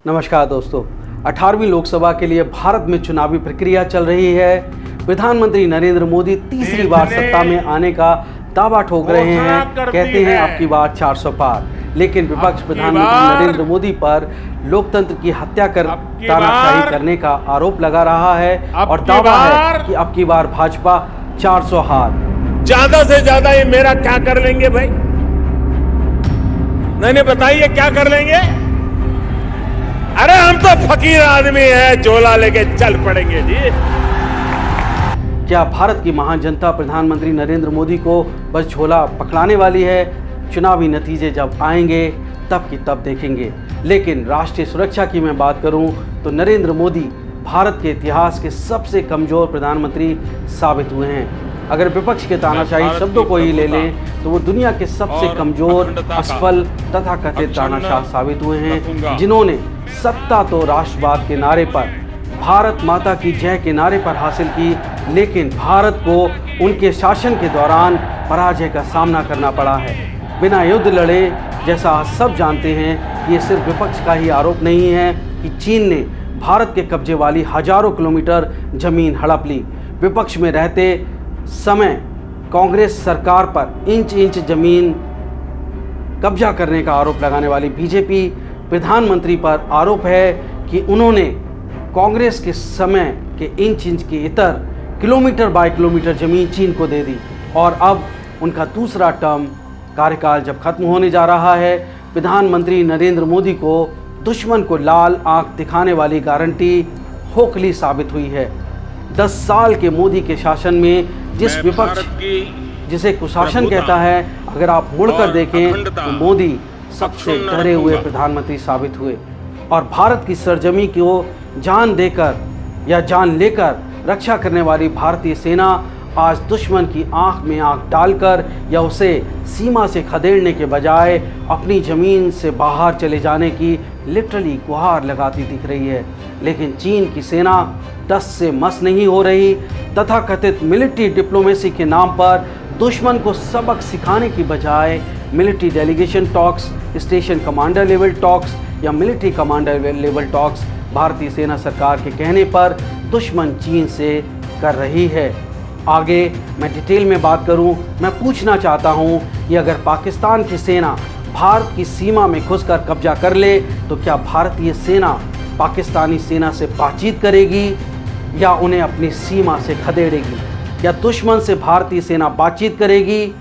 नमस्कार दोस्तों, 18वीं लोकसभा के लिए भारत में चुनावी प्रक्रिया चल रही है। प्रधानमंत्री नरेंद्र मोदी तीसरी बार सत्ता में आने का दावा ठोक रहे हैं। कहते हैं अब की बार 400 पार। लेकिन विपक्ष प्रधानमंत्री नरेंद्र मोदी पर लोकतंत्र की हत्या कर तानाशाही करने का आरोप लगा रहा है और दावा है कि अब की बार भाजपा 400 हार। ज्यादा से ज्यादा ये मेरा क्या कर लेंगे भाई? नहीं बताइए क्या कर लेंगे? अरे हम तो फकीर आदमी हैं, झोला लेके चल पड़ेंगे जी। क्या भारत की महान जनता प्रधानमंत्री नरेंद्र मोदी को बस झोला पकड़ाने वाली है? चुनावी नतीजे जब आएंगे तब की तब देखेंगे। लेकिन राष्ट्रीय सुरक्षा की मैं बात करूं तो नरेंद्र मोदी भारत के इतिहास के सबसे कमजोर प्रधानमंत्री साबित हुए हैं। अगर विपक्ष के तानाशाही शब्दों को ही ले लें तो वो दुनिया के सबसे कमजोर, असफल तथा कथित तानाशाह साबित हुए हैं, जिन्होंने सत्ता तो राष्ट्रवाद के नारे पर, भारत माता की जय के नारे पर हासिल की, लेकिन भारत को उनके शासन के दौरान पराजय का सामना करना पड़ा है। बिना युद्ध लड़े, जैसा आज सब जानते हैं, ये सिर्फ विपक्ष का ही आरोप नहीं है कि चीन ने भारत के कब्जे वाली हजारों किलोमीटर जमीन हड़प ली। विपक्ष में रहते समय कांग्रेस सरकार पर इंच इंच जमीन कब्जा करने का आरोप लगाने वाली बीजेपी प्रधानमंत्री पर आरोप है कि उन्होंने कांग्रेस के समय के इंच इंच की इतर किलोमीटर बाय किलोमीटर जमीन चीन को दे दी। और अब उनका दूसरा टर्म कार्यकाल जब खत्म होने जा रहा है, प्रधानमंत्री नरेंद्र मोदी को दुश्मन को लाल आंख दिखाने वाली गारंटी खोखली साबित हुई है। 10 साल के मोदी के शासन में जिस विपक्ष जिसे कुशासन कहता है, अगर आप मुड़कर देखें तो मोदी सबसे डरे हुए प्रधानमंत्री साबित हुए। और भारत की सरजमी को जान देकर या जान लेकर रक्षा करने वाली भारतीय सेना आज दुश्मन की आंख में आंख डालकर या उसे सीमा से खदेड़ने के बजाय अपनी ज़मीन से बाहर चले जाने की लिटरली गुहार लगाती दिख रही है। लेकिन चीन की सेना टस से मस नहीं हो रही। तथाकथित मिलिट्री डिप्लोमेसी के नाम पर दुश्मन को सबक सिखाने की बजाय military delegation talks, station commander level talks या मिलिट्री कमांडर लेवल टॉक्स भारतीय सेना सरकार के कहने पर दुश्मन चीन से कर रही है। आगे मैं डिटेल में बात करूं, मैं पूछना चाहता हूं कि अगर पाकिस्तान की सेना भारत की सीमा में घुसकर कब्जा कर ले तो क्या भारतीय सेना पाकिस्तानी सेना से बातचीत करेगी या उन्हें अपनी सीमा से खदेड़ेगी? या दुश्मन से भारतीय सेना बातचीत करेगी,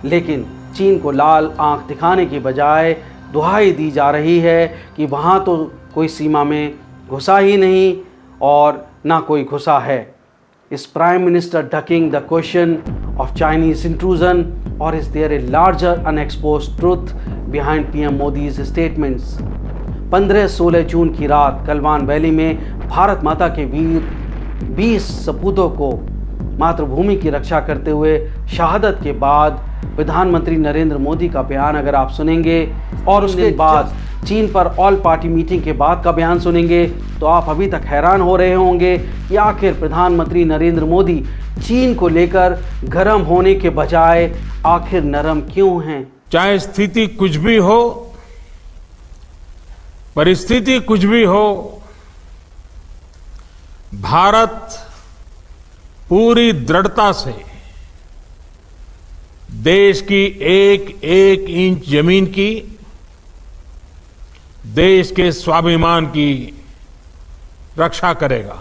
लेकिन चीन को लाल आंख दिखाने की बजाय दुहाई दी जा रही है कि वहाँ तो कोई सीमा में घुसा ही नहीं और ना कोई घुसा है। Is Prime Minister ducking the question of Chinese intrusion, or is there a larger unexposed truth behind PM Modi's statements? 15-16 जून की रात गलवान वैली में भारत माता के वीर 20 सपूतों को मातृभूमि की रक्षा करते हुए शहादत के बाद प्रधानमंत्री नरेंद्र मोदी का बयान अगर आप सुनेंगे और उसके बाद चीन पर ऑल पार्टी मीटिंग के बाद का बयान सुनेंगे तो आप अभी तक हैरान हो रहे होंगे कि आखिर प्रधानमंत्री नरेंद्र मोदी चीन को लेकर गर्म होने के बजाय आखिर नरम क्यों हैं? चाहे स्थिति कुछ भी हो, परिस्थिति कुछ भी हो, भारत पूरी दृढ़ता से देश की एक एक इंच जमीन की, देश के स्वाभिमान की रक्षा करेगा।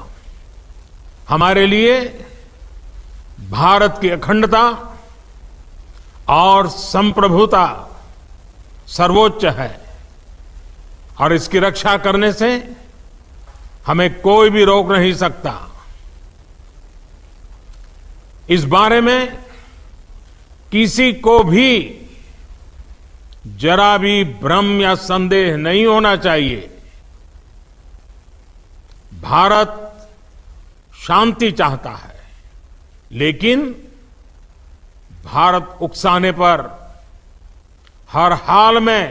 हमारे लिए भारत की अखंडता और संप्रभुता सर्वोच्च है और इसकी रक्षा करने से हमें कोई भी रोक नहीं सकता। इस बारे में किसी को भी जरा भी भ्रम या संदेह नहीं होना चाहिए। भारत शांति चाहता है, लेकिन भारत उकसाने पर हर हाल में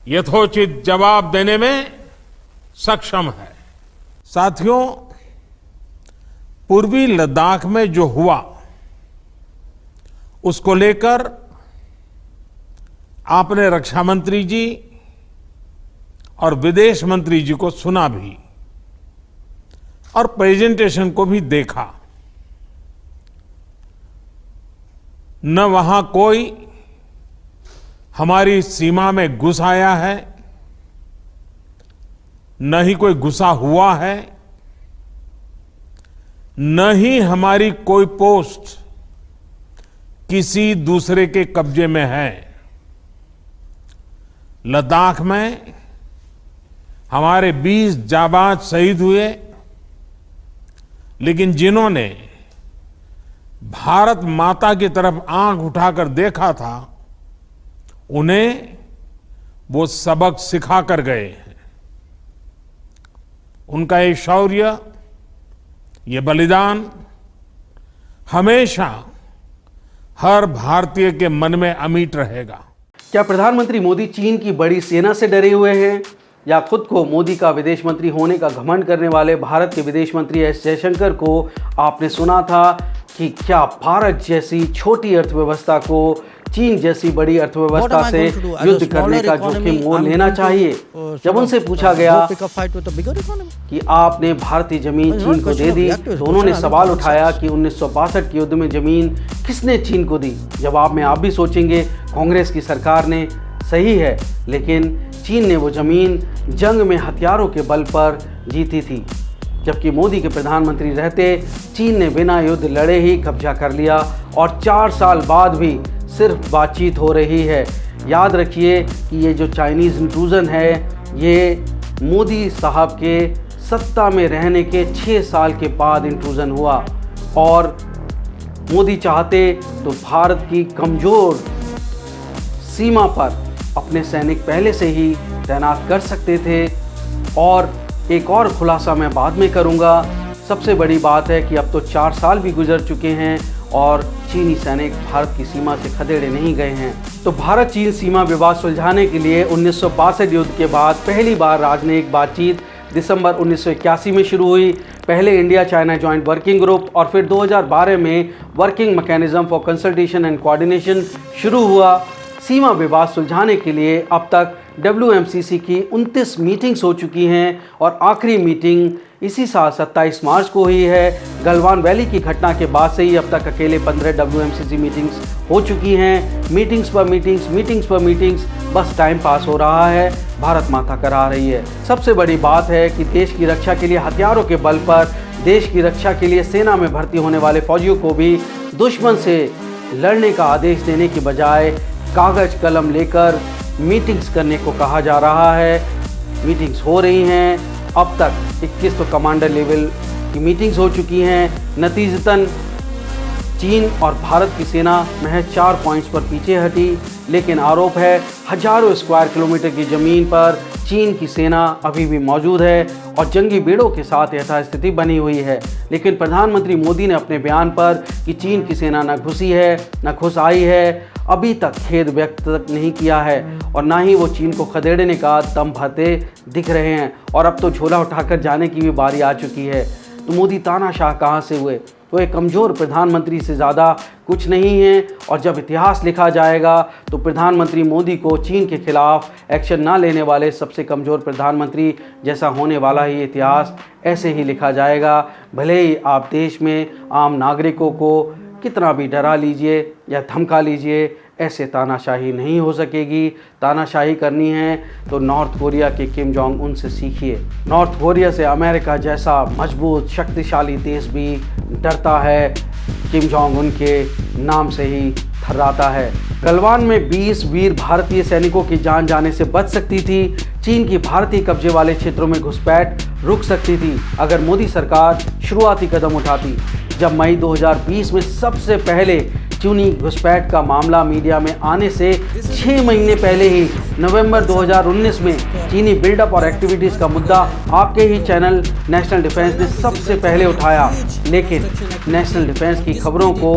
यथोचित जवाब देने में सक्षम है। साथियों, पूर्वी लद्दाख में जो हुआ उसको लेकर आपने रक्षा मंत्री जी और विदेश मंत्री जी को सुना भी और प्रेजेंटेशन को भी देखा। न वहां कोई हमारी सीमा में घुस आया है, न ही कोई घुसा हुआ है, न ही हमारी कोई पोस्ट किसी दूसरे के कब्जे में है। लद्दाख में हमारे 20 जाबाज शहीद हुए, लेकिन जिन्होंने भारत माता की तरफ आंख उठाकर देखा था, उन्हें वो सबक सिखा कर गए हैं। उनका ये शौर्य, ये बलिदान हमेशा हर भारतीय के मन में अमिट रहेगा। क्या प्रधानमंत्री मोदी चीन की बड़ी सेना से डरे हुए हैं, या खुद को मोदी का विदेश मंत्री होने का घमंड करने वाले भारत के विदेश मंत्री एस जयशंकर को आपने सुना था कि क्या भारत जैसी छोटी अर्थव्यवस्था को चीन जैसी बड़ी अर्थव्यवस्था से युद्ध करने का जोखिम मोल लेना चाहिए? जब उनसे पूछा गया कि आपने भारतीय जमीन चीन को दे दी, तो उन्होंने सवाल उठाया कि 1962 के युद्ध में जमीन किसने चीन को दी? जवाब में आप भी सोचेंगे कांग्रेस की सरकार ने। सही है, लेकिन चीन ने वो जमीन जंग में हथियारों के बल पर जीती थी, जबकि मोदी के प्रधानमंत्री रहते चीन ने बिना युद्ध लड़े ही कब्जा कर लिया, और 4 साल बाद भी सिर्फ बातचीत हो रही है। याद रखिए कि ये जो चाइनीज़ इंट्रूजन है, ये मोदी साहब के सत्ता में रहने के 6 साल के बाद इंट्रूजन हुआ, और मोदी चाहते तो भारत की कमज़ोर सीमा पर अपने सैनिक पहले से ही तैनात कर सकते थे। और एक और खुलासा मैं बाद में करूंगा। सबसे बड़ी बात है कि अब तो 4 साल भी गुजर चुके हैं और चीनी सैनिक भारत की सीमा से खदेड़े नहीं गए हैं। तो भारत चीन सीमा विवाद सुलझाने के लिए 1962 युद्ध के बाद पहली बार राजनयिक बातचीत दिसंबर 1981 में शुरू हुई। पहले India China joint working group और फिर 2012 में working mechanism for consultation and coordination शुरू हुआ। सीमा विवाद सुलझाने के लिए अब तक WMCC की 29 मीटिंग्स हो चुकी हैं, और आखिरी मीटिंग इसी साल 27 मार्च को हुई है। गलवान वैली की घटना के बाद से ही अब तक अकेले 15 WMCC मीटिंग्स हो चुकी हैं। मीटिंग्स पर मीटिंग्स, बस टाइम पास हो रहा है, भारत माता करा रही है। सबसे बड़ी बात है कि देश की रक्षा के लिए हथियारों के बल पर देश की रक्षा के लिए सेना में भर्ती होने वाले फौजियों को भी दुश्मन से लड़ने का आदेश देने की बजाय कागज कलम लेकर मीटिंग्स करने को कहा जा रहा है। मीटिंग्स हो रही हैं, अब तक 21 तो कमांडर लेवल की मीटिंग्स हो चुकी हैं। नतीजतन चीन और भारत की सेना महज 4 पॉइंट्स पर पीछे हटी, लेकिन आरोप है हजारों स्क्वायर किलोमीटर की ज़मीन पर चीन की सेना अभी भी मौजूद है और जंगी बेड़ों के साथ यथास्थिति बनी हुई है। लेकिन प्रधानमंत्री मोदी ने अपने बयान पर कि चीन की सेना न घुसी है न घुस आई है, अभी तक खेद व्यक्त तक नहीं किया है, और ना ही वो चीन को खदेड़ने का दम भरते दिख रहे हैं। और अब तो झोला उठाकर जाने की भी बारी आ चुकी है। तो मोदी तानाशाह कहाँ से हुए? तो एक कमज़ोर प्रधानमंत्री से ज़्यादा कुछ नहीं है। और जब इतिहास लिखा जाएगा तो प्रधानमंत्री मोदी को चीन के खिलाफ एक्शन ना लेने वाले सबसे कमज़ोर प्रधानमंत्री जैसा होने वाला ही इतिहास ऐसे ही लिखा जाएगा। भले ही आप देश में आम नागरिकों को कितना भी डरा लीजिए या धमका लीजिए, ऐसे तानाशाही नहीं हो सकेगी। तानाशाही करनी है तो नॉर्थ कोरिया के किम जोंग उन से सीखिए। नॉर्थ कोरिया से अमेरिका जैसा मजबूत शक्तिशाली देश भी डरता है। किम जोंग उनके नाम से ही थर्राता है। गलवान में 20 वीर भारतीय सैनिकों की जान जाने से बच सकती थी। चीन की भारतीय कब्जे वाले क्षेत्रों में घुसपैठ रुक सकती थी अगर मोदी सरकार शुरुआती कदम उठाती। जब मई 2020 में सबसे पहले चीनी घुसपैठ का मामला मीडिया में आने से 6 महीने पहले ही नवंबर 2019 में चीनी बिल्डअप और एक्टिविटीज़ का मुद्दा आपके ही चैनल नेशनल डिफेंस ने सबसे पहले उठाया। लेकिन नेशनल डिफेंस की खबरों को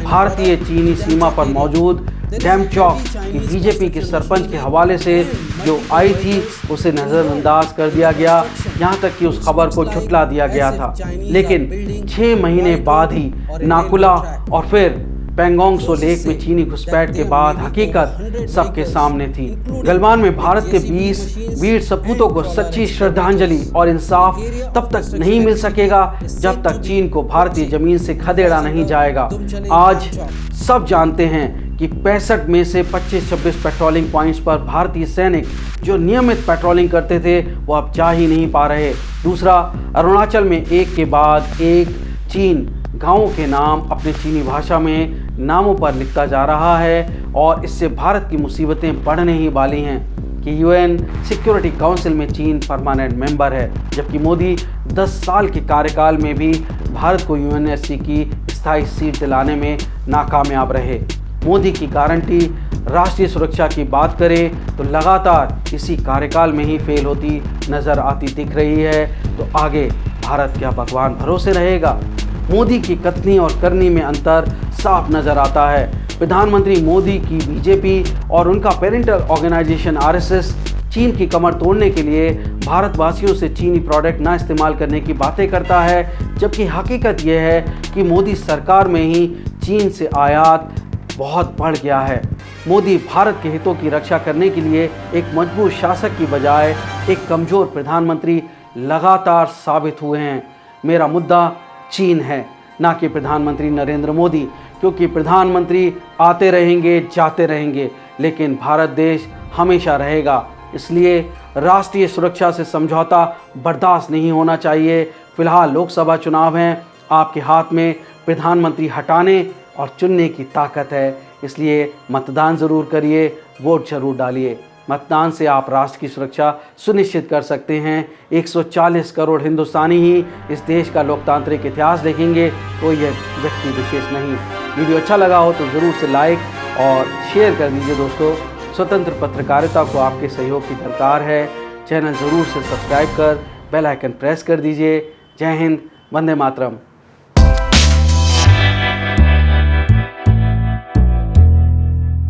भारतीय चीनी सीमा पर मौजूद डेमचौक की बीजेपी के सरपंच के हवाले से जो आई थी उसे नज़रअंदाज कर दिया गया, यहाँ तक कि उस खबर को झुठला दिया गया था। लेकिन 6 महीने बाद ही नाकुला और फिर पैंगोंग त्सो लेक में चीनी घुसपैठ के बाद हकीकत सबके सामने थी। गलवान में भारत के 20 वीर सपूतों को सच्ची श्रद्धांजलि और इंसाफ तब तक नहीं मिल सकेगा जब तक चीन को भारतीय जमीन से खदेड़ा नहीं जाएगा। आज सब जानते हैं कि 65 में से 25-26 पेट्रोलिंग पॉइंट्स पर भारतीय सैनिक जो नियमित पेट्रोलिंग करते थे वो अब जा ही नहीं पा रहे। दूसरा, अरुणाचल में एक के बाद एक चीन गांवों के नाम अपने चीनी भाषा में नामों पर लिखता जा रहा है और इससे भारत की मुसीबतें बढ़ने ही वाली हैं कि यूएन सिक्योरिटी काउंसिल में चीन परमानेंट मेंबर है, जबकि मोदी 10 साल के कार्यकाल में भी भारत को यूएनएससी की स्थायी सीट दिलाने में नाकामयाब रहे। मोदी की गारंटी राष्ट्रीय सुरक्षा की बात करें तो लगातार इसी कार्यकाल में ही फेल होती नजर आती दिख रही है। तो आगे भारत क्या भगवान भरोसे रहेगा? मोदी की कथनी और करनी में अंतर साफ नजर आता है। प्रधानमंत्री मोदी की बीजेपी और उनका पेरेंटल ऑर्गेनाइजेशन आरएसएस चीन की कमर तोड़ने के लिए भारतवासियों से चीनी प्रोडक्ट ना इस्तेमाल करने की बातें करता है, जबकि हकीकत यह है कि मोदी सरकार में ही चीन से आयात बहुत बढ़ गया है। मोदी भारत के हितों की रक्षा करने के लिए एक मजबूत शासक की बजाय एक कमजोर प्रधानमंत्री लगातार साबित हुए हैं। मेरा मुद्दा चीन है, ना कि प्रधानमंत्री नरेंद्र मोदी, क्योंकि प्रधानमंत्री आते रहेंगे जाते रहेंगे लेकिन भारत देश हमेशा रहेगा। इसलिए राष्ट्रीय सुरक्षा से समझौता बर्दाश्त नहीं होना चाहिए। फिलहाल लोकसभा चुनाव हैं, आपके हाथ में प्रधानमंत्री हटाने और चुनने की ताकत है, इसलिए मतदान ज़रूर करिए, वोट जरूर डालिए। मतदान से आप राष्ट्र की सुरक्षा सुनिश्चित कर सकते हैं। 140 करोड़ हिंदुस्तानी ही इस देश का लोकतांत्रिक इतिहास देखेंगे, कोई यह व्यक्ति विशेष नहीं। वीडियो अच्छा लगा हो तो ज़रूर से लाइक और शेयर कर दीजिए दोस्तों। स्वतंत्र पत्रकारिता को आपके सहयोग की दरकार है। चैनल ज़रूर से सब्सक्राइब कर बेल आइकन प्रेस कर दीजिए। जय हिंद, वंदे मातरम।